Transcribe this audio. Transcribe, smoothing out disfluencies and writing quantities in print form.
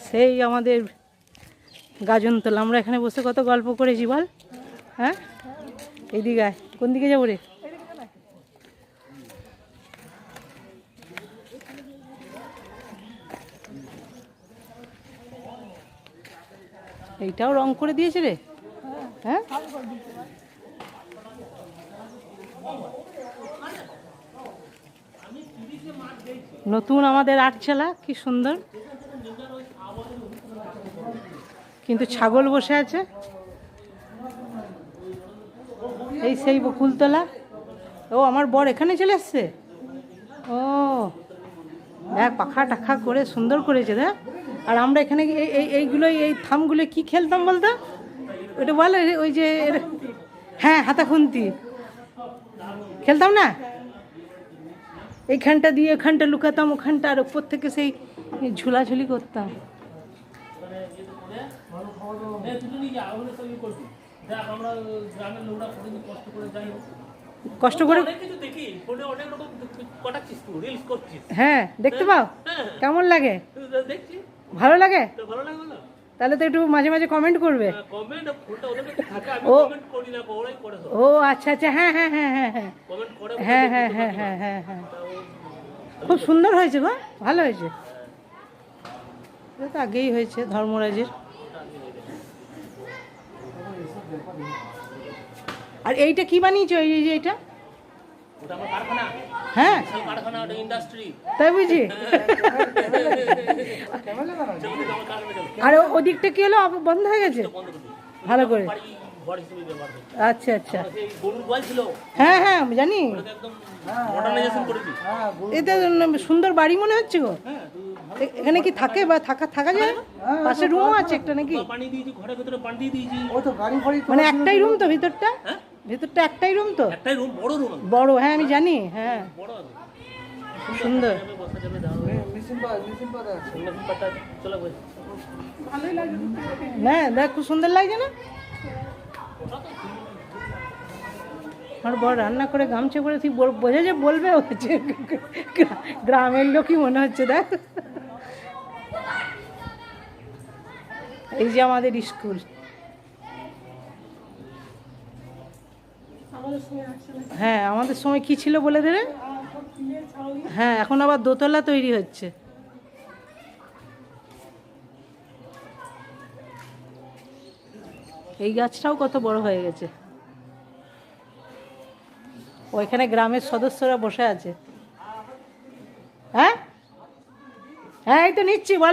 সেই আমাদের গাজনতলা। আমরা এখানে বসে কত গল্প করেছি বল। হ্যাঁ, এইদিকে আয়। কোন দিকে যাবো রে? এইটাও রং করে দিয়েছে রে। হ্যাঁ, নতুন আমাদের আটচালা, কি সুন্দর। কিন্তু ছাগল বসে আছে। এই সেই বকুলতলা। ও, আমার বর এখানে চলে এসছে। ও দেখ, পাখা টাখা করে সুন্দর করেছে দেখ। আর আমরা এখানে এইগুলো, এই থামগুলো কি খেলতাম বলতো? ওটা বলে ওই যে, হ্যাঁ, হাতা খুন্তি খেলতাম না? এইখানটা দিয়ে ওখানটা লুকাতাম, ওখানটা আর ওপর থেকে সেই ঝুলাঝুলি করতাম। কষ্ট করে, হ্যাঁ, দেখতে পাও? কেমন লাগে? ভালো লাগে? তাহলে তো একটু মাঝে মাঝে কমেন্ট করবে। ও ও আচ্ছা আচ্ছা, হ্যাঁ হ্যাঁ হ্যাঁ হ্যাঁ হ্যাঁ হ্যাঁ হ্যাঁ হ্যাঁ হ্যাঁ হ্যাঁ হ্যাঁ, খুব সুন্দর হয়েছে গো, ভালো হয়েছে। এটা তো আগেই হয়েছে ধর্মরাজের। আর এইটা কি বানিয়েছো? এই যে এটা, হ্যাঁ, তাই বুঝি। আর ওদিকটা কি হলো, বন্ধ হয়ে গেছে ভালো করে? আচ্ছা আচ্ছা, হ্যাঁ হ্যাঁ জানি। এটা সুন্দর বাড়ি মনে হচ্ছে গো। এখানে কি থাকে বা থাকা যায়? পাশে রুমও আছে একটা নাকি? মানে একটাই রুম তো ভিতরটা? ভিতরটা একটাই রুম তো? বড়, হ্যাঁ আমি জানি, হ্যাঁ সুন্দর। হ্যাঁ দেখ, খুব সুন্দর লাগছে না? আমার বড় রান্না করে গামছা করে, তুই বোঝা যে বলবে হচ্ছে গ্রামের লোকই মনে হচ্ছে। দেখ, এই যে আমাদের স্কুল। হ্যাঁ, আমাদের সময় কি ছিল বলে দেবে? হ্যাঁ, এখন আবার দোতলা তৈরি হচ্ছে। এই গাছটাও কত বড় হয়ে গেছে। ওইখানে গ্রামের সদস্যরা বসে আছে। হ্যাঁ হ্যাঁ, এই তো নিচ্ছি, বলো।